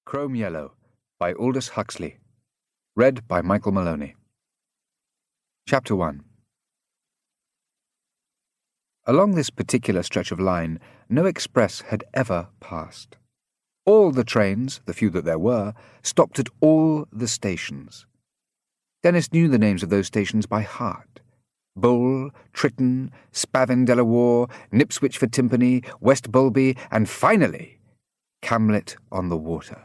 Chrome Yellow by Aldous Huxley. Read by Michael Maloney. Chapter 1. Along this particular stretch of line, no express had ever passed. All the trains, the few that there were, stopped at all the stations. Denis knew the names of those stations by heart. Bull, Tritton, Spavin de la War, Nipswich for Timpany, West Bulby, and finally, Camlet on the Water.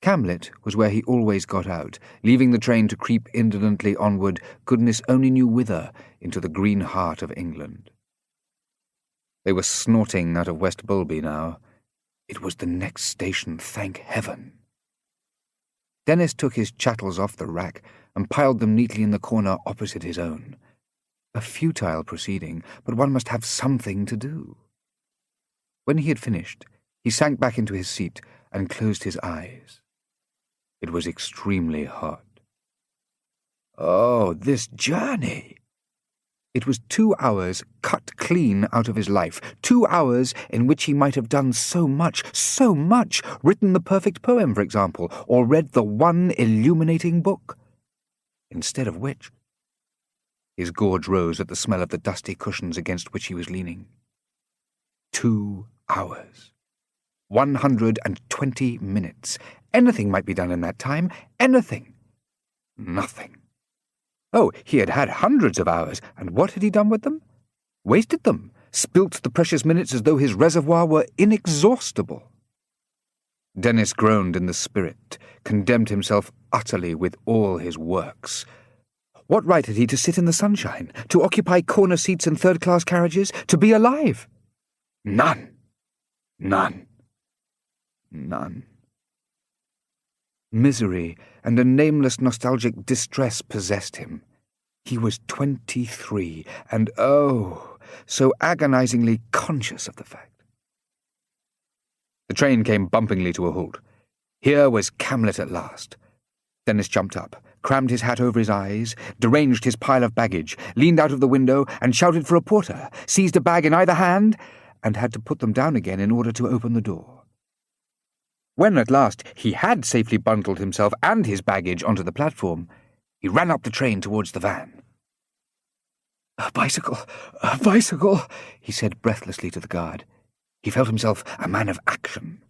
Camlet was where he always got out, leaving the train to creep indolently onward, goodness only knew whither, into the green heart of England. They were snorting out of West Bulby now. It was the next station, thank heaven. Denis took his chattels off the rack and piled them neatly in the corner opposite his own. A futile proceeding, but one must have something to do. When he had finished, he sank back into his seat and closed his eyes. It was extremely hot. Oh, this journey! It was 2 hours cut clean out of his life, 2 hours in which he might have done so much, written the perfect poem, for example, or read the one illuminating book. Instead of which, his gorge rose at the smell of the dusty cushions against which he was leaning. 2 hours. 120 minutes. Anything might be done in that time. Anything. Nothing. Oh, he had had hundreds of hours, and what had he done with them? Wasted them, spilt the precious minutes as though his reservoir were inexhaustible. Denis groaned in the spirit, condemned himself utterly with all his works. What right had he to sit in the sunshine, to occupy corner seats in third-class carriages, to be alive? None. None. None. Misery and a nameless nostalgic distress possessed him. He was 23, and oh, so agonizingly conscious of the fact. The train came bumpingly to a halt. Here was Camlet at last. Denis jumped up, crammed his hat over his eyes, deranged his pile of baggage, leaned out of the window and shouted for a porter, seized a bag in either hand, and had to put them down again in order to open the door. When at last he had safely bundled himself and his baggage onto the platform, he ran up the train towards the van. A bicycle, he said breathlessly to the guard. He felt himself a man of action.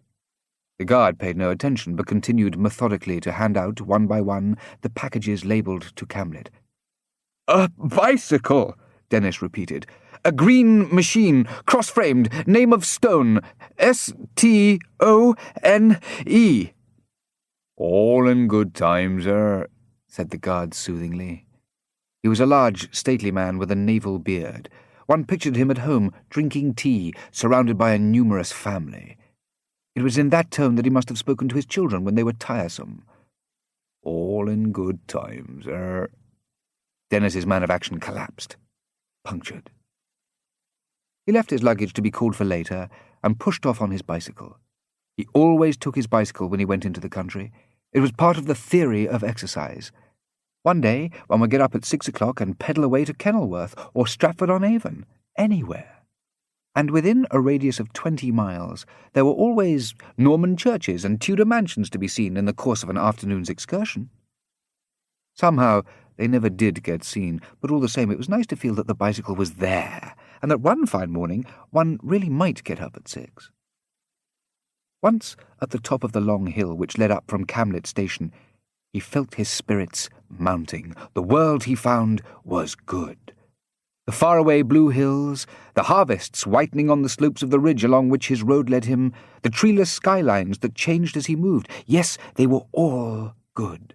The guard paid no attention, but continued methodically to hand out, one by one, the packages labelled to Camlet. A bicycle, Denis repeated. A green machine, cross-framed, name of Stone, S-T-O-N-E. All in good time, sir, said the guard soothingly. He was a large, stately man with a naval beard. One pictured him at home, drinking tea, surrounded by a numerous family. It was in that tone that he must have spoken to his children when they were tiresome. All in good time, sir. Denis's man of action collapsed, punctured. He left his luggage to be called for later and pushed off on his bicycle. He always took his bicycle when he went into the country. It was part of the theory of exercise. One day one would get up at 6 o'clock and pedal away to Kenilworth or Stratford-on-Avon, anywhere. And within a radius of 20 miles there were always Norman churches and Tudor mansions to be seen in the course of an afternoon's excursion. Somehow they never did get seen, but all the same it was nice to feel that the bicycle was there, and that one fine morning one really might get up at 6. Once at the top of the long hill which led up from Camlet Station, he felt his spirits mounting. The world, he found, was good. The faraway blue hills, the harvests whitening on the slopes of the ridge along which his road led him, the treeless skylines that changed as he moved, yes, they were all good.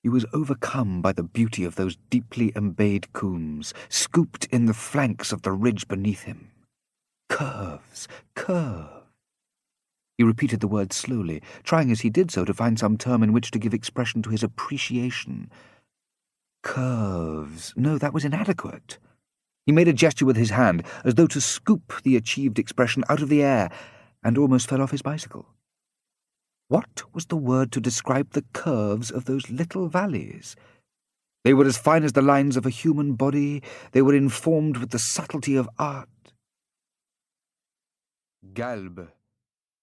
He was overcome by the beauty of those deeply embayed combes, scooped in the flanks of the ridge beneath him. Curves, curves. He repeated the word slowly, trying as he did so to find some term in which to give expression to his appreciation. Curves. No, that was inadequate. He made a gesture with his hand, as though to scoop the achieved expression out of the air, and almost fell off his bicycle. What was the word to describe the curves of those little valleys? They were as fine as the lines of a human body. They were informed with the subtlety of art. Galbe.